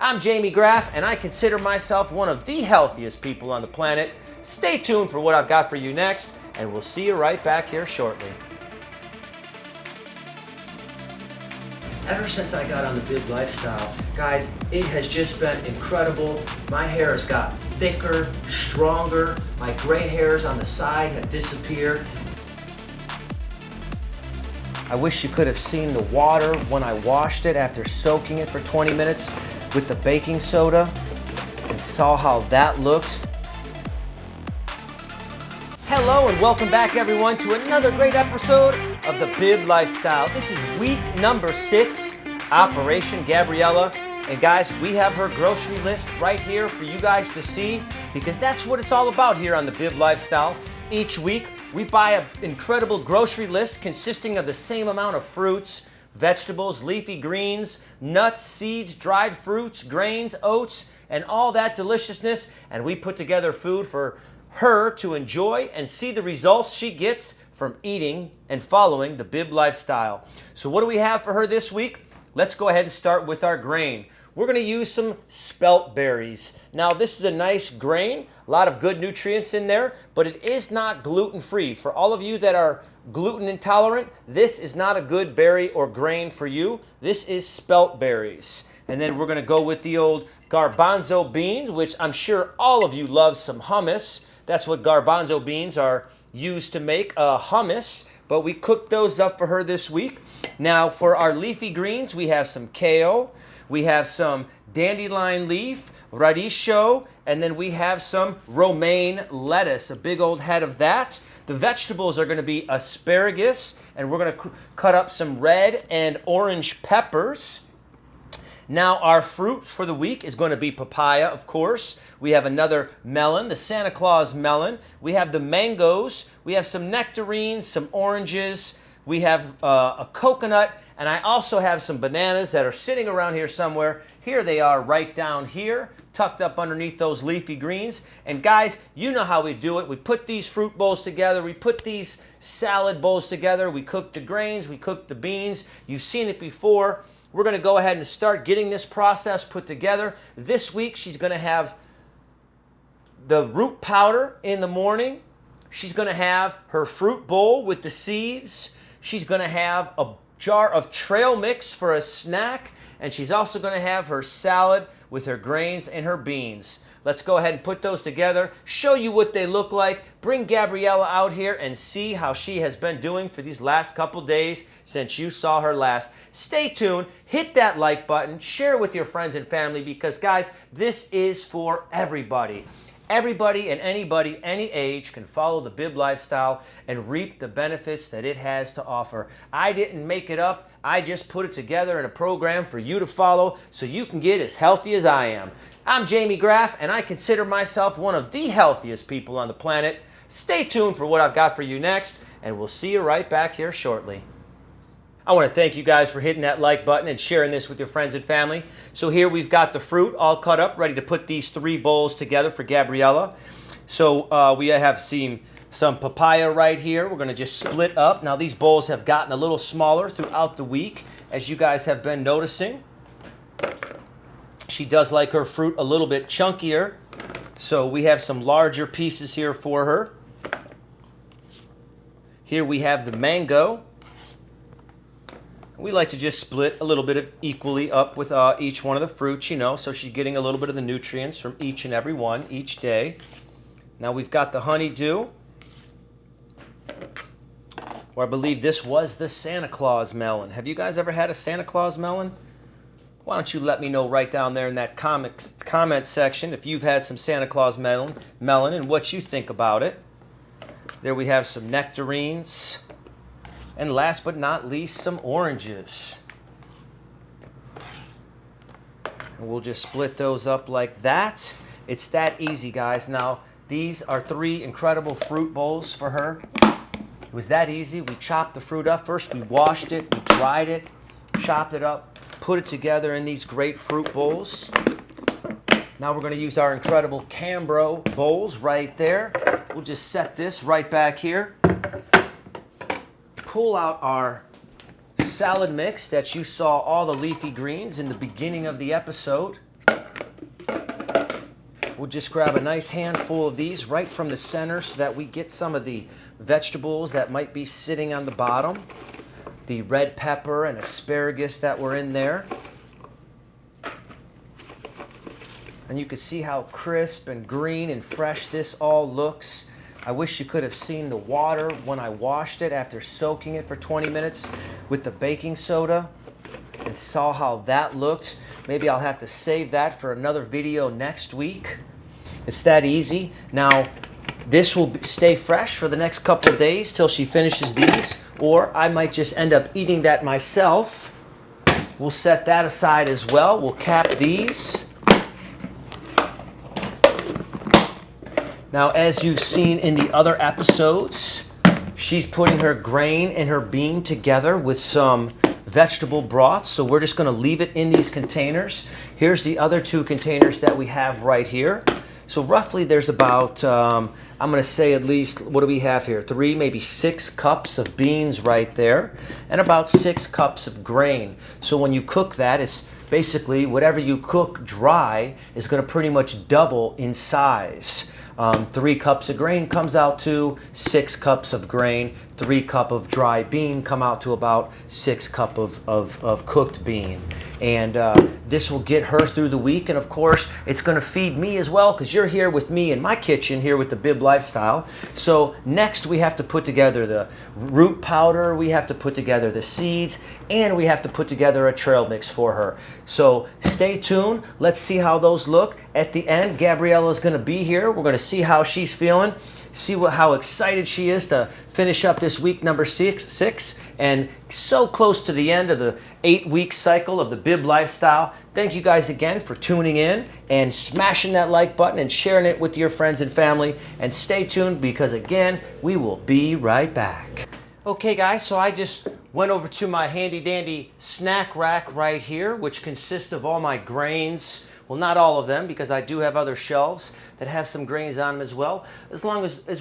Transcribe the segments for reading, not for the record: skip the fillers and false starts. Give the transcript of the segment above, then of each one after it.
I'm Jamie Graff, and I consider myself one of the healthiest people on the planet. Stay tuned for what I've got for you next, and we'll see you right back here shortly. Ever since I got on the big lifestyle, guys, it has just been incredible. My hair has got thicker, stronger. My gray hairs on the side have disappeared. I wish you could have seen the water when I washed it after soaking it for 20 minutes with the baking soda and saw how that looked. Hello and welcome back everyone to another great episode of the Bib Lifestyle. This is week number 6, Operation Gabriela. And guys, we have her grocery list right here for you guys to see because that's what it's all about here on the Bib Lifestyle. Each week, we buy an incredible grocery list consisting of the same amount of fruits, vegetables, leafy greens, nuts, seeds, dried fruits, grains, oats, and all that deliciousness. And we put together food for her to enjoy and see the results she gets from eating and following the Bib Lifestyle. So what do we have for her this week? Let's go ahead and start with our grain. We're going to use some spelt berries. Now this is a nice grain, a lot of good nutrients in there, but it is not gluten-free. For all of you that are gluten intolerant, this is not a good berry or grain for you. This is spelt berries. And then we're going to go with the old garbanzo beans, which I'm sure all of you love some hummus. That's what garbanzo beans are used to make hummus, but we cooked those up for her this week. Now for our leafy greens, we have some kale, we have some dandelion leaf, radicchio, and then we have some romaine lettuce, a big old head of that. The vegetables are going to be asparagus, and we're going to cut up some red and orange peppers. Now our fruit for the week is going to be papaya, of course. We have another melon, the Santa Claus melon. We have the mangoes. We have some nectarines, some oranges. We have a coconut, and I also have some bananas that are sitting around here somewhere. Here they are right down here, tucked up underneath those leafy greens. And guys, you know how we do it. We put these fruit bowls together. We put these salad bowls together. We cook the grains. We cook the beans. You've seen it before. We're going to go ahead and start getting this process put together. This week, she's going to have the root powder in the morning. She's going to have her fruit bowl with the seeds. She's going to have a jar of trail mix for a snack. And she's also going to have her salad with her grains and her beans. Let's go ahead and put those together, show you what they look like, bring Gabriela out here and see how she has been doing for these last couple days since you saw her last. Stay tuned, hit that like button, share with your friends and family because guys, this is for everybody. Everybody and anybody, any age, can follow the Bib Lifestyle and reap the benefits that it has to offer. I didn't make it up. I just put it together in a program for you to follow so you can get as healthy as I am. I'm Jamie Graff, and I consider myself one of the healthiest people on the planet. Stay tuned for what I've got for you next, and we'll see you right back here shortly. I want to thank you guys for hitting that like button and sharing this with your friends and family. So here we've got the fruit all cut up, ready to put these 3 bowls together for Gabriela. So we have seen some papaya right here. We're going to just split up. Now these bowls have gotten a little smaller throughout the week, as you guys have been noticing. She does like her fruit a little bit chunkier, so we have some larger pieces here for her. Here we have the mango. We like to just split a little bit of equally up with each one of the fruits, you know, so she's getting a little bit of the nutrients from each and every one each day. Now we've got the honeydew, or I believe this was the Santa Claus melon. Have you guys ever had a Santa Claus melon? Why don't you let me know right down there in that comment section if you've had some Santa Claus melon and what you think about it. There we have some nectarines. And last but not least, some oranges. And we'll just split those up like that. It's that easy, guys. Now, these are 3 incredible fruit bowls for her. It was that easy. We chopped the fruit up first. We washed it, we dried it, chopped it up, put it together in these great fruit bowls. Now we're going to use our incredible Cambro bowls right there. We'll just set this right back here. Pull out our salad mix that you saw all the leafy greens in the beginning of the episode. we'll just grab a nice handful of these right from the center so that we get some of the vegetables that might be sitting on the bottom. The red pepper and asparagus that were in there. And you can see how crisp and green and fresh this all looks. I wish you could have seen the water when I washed it after soaking it for 20 minutes with the baking soda and saw how that looked. Maybe I'll have to save that for another video next week. It's that easy. Now, this will stay fresh for the next couple of days till she finishes these, or I might just end up eating that myself. We'll set that aside as well. We'll cap these. Now, as you've seen in the other episodes, she's putting her grain and her bean together with some vegetable broth. So we're just going to leave it in these containers. Here's the other two containers that we have right here. So roughly there's about, I'm going to say at least, what do we have here? 3, maybe 6 cups of beans right there, and about 6 cups of grain. So when you cook that, it's basically whatever you cook dry is going to pretty much double in size. 3 cups of grain comes out to 6 cups of grain. 3 cup of dry bean come out to about 6 cup of cooked bean. And this will get her through the week. And of course, it's going to feed me as well, because you're here with me in my kitchen here with the Bib Lifestyle. So next we have to put together the root powder, we have to put together the seeds, and we have to put together a trail mix for her. So stay tuned. Let's see how those look. At the end, Gabriela is going to be here. We're going to see how she's feeling, see how excited she is to finish up this week number six, and so close to the end of the 8-week cycle of the Bib Lifestyle. Thank you guys again for tuning in and smashing that like button and sharing it with your friends and family. And stay tuned, because again, we will be right back. Okay guys, so I just went over to my handy dandy snack rack right here, which consists of all my grains. Well, not all of them, because I do have other shelves that have some grains on them as well, as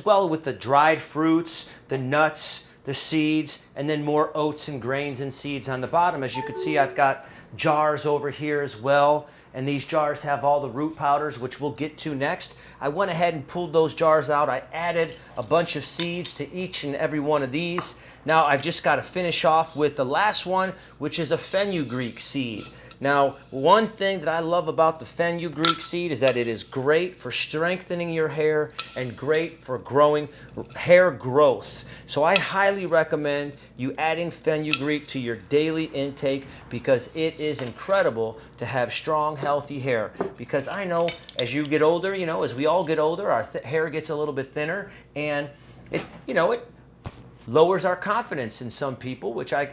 well with the dried fruits, the nuts, the seeds, and then more oats and grains and seeds on the bottom. As you can see, I've got jars over here as well, and these jars have all the root powders, which we'll get to next. I went ahead and pulled those jars out. I added a bunch of seeds to each and every one of these. Now I've just got to finish off with the last one, which is a fenugreek seed. Now, one thing that I love about the fenugreek seed is that it is great for strengthening your hair and great for growing hair growth. So I highly recommend you adding fenugreek to your daily intake, because it is incredible to have strong, healthy hair. Because I know as you get older, as we all get older, our hair gets a little bit thinner, and it lowers our confidence in some people, which I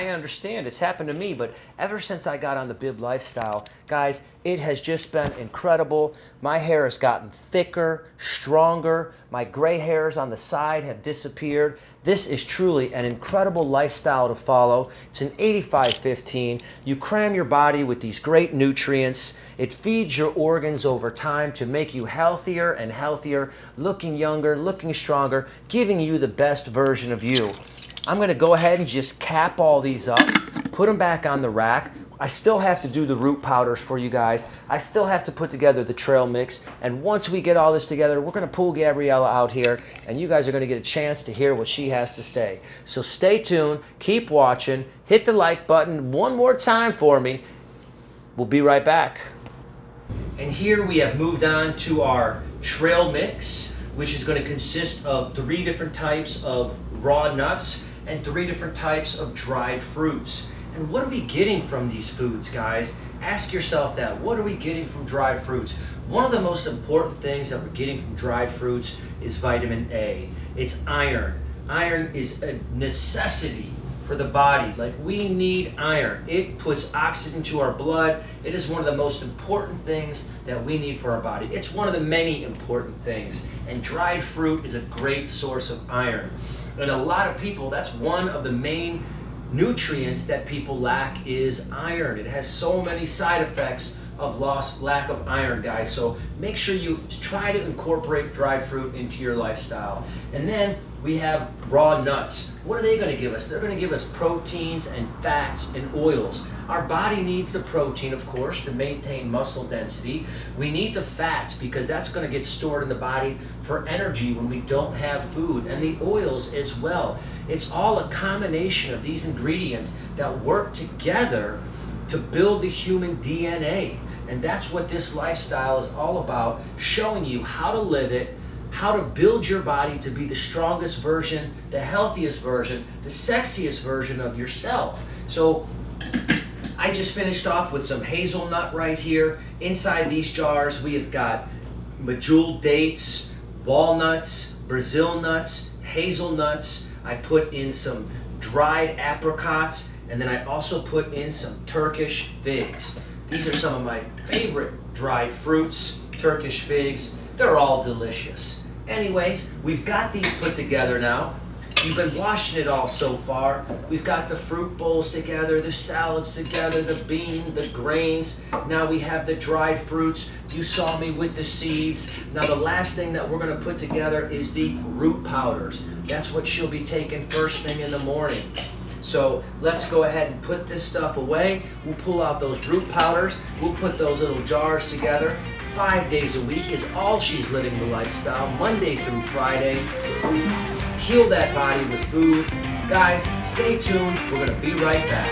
understand. It's happened to me, but ever since I got on the Bib Lifestyle, guys, it has just been incredible. My hair has gotten thicker, stronger. My gray hairs on the side have disappeared. This is truly an incredible lifestyle to follow. It's an 85-15. You cram your body with these great nutrients. It feeds your organs over time to make you healthier and healthier, looking younger, looking stronger, giving you the best version of you. I'm going to go ahead and just cap all these up, put them back on the rack. I still have to do the root powders for you guys. I still have to put together the trail mix. And once we get all this together, we're going to pull Gabriela out here, and you guys are going to get a chance to hear what she has to say. So stay tuned, keep watching, hit the like button one more time for me. We'll be right back. And here we have moved on to our trail mix, which is going to consist of 3 different types of raw nuts and 3 different types of dried fruits. And what are we getting from these foods, guys? Ask yourself that. What are we getting from dried fruits? One of the most important things that we're getting from dried fruits is vitamin A. It's iron. Iron is a necessity for the body. Like, we need iron. It puts oxygen to our blood. It is one of the most important things that we need for our body. It's one of the many important things. And dried fruit is a great source of iron. And a lot of people, that's one of the main nutrients that people lack, is iron. It has so many side effects of lack of iron, guys. So make sure you try to incorporate dried fruit into your lifestyle. And then We have raw nuts. What are they going to give us? They're going to give us proteins and fats and oils. Our body needs the protein, of course, to maintain muscle density. We need the fats because that's going to get stored in the body for energy when we don't have food, and the oils as well. It's all a combination of these ingredients that work together to build the human DNA. And that's what this lifestyle is all about, showing you how to live it, how to build your body to be the strongest version, the healthiest version, the sexiest version of yourself. So I just finished off with some hazelnut right here. Inside these jars we have got medjool dates, walnuts, Brazil nuts, hazelnuts. I put in some dried apricots, and then I also put in some Turkish figs. These are some of my favorite dried fruits, Turkish figs. They're all delicious. Anyways, we've got these put together now. You've been washing it all so far. We've got the fruit bowls together, the salads together, the bean, the grains. Now we have the dried fruits. You saw me with the seeds. Now the last thing that we're gonna put together is the root powders. That's what she'll be taking first thing in the morning. So let's go ahead and put this stuff away. We'll pull out those root powders. We'll put those little jars together. 5 days a week is all she's living the lifestyle, Monday through Friday. Heal that body with food. Guys, stay tuned. We're gonna be right back.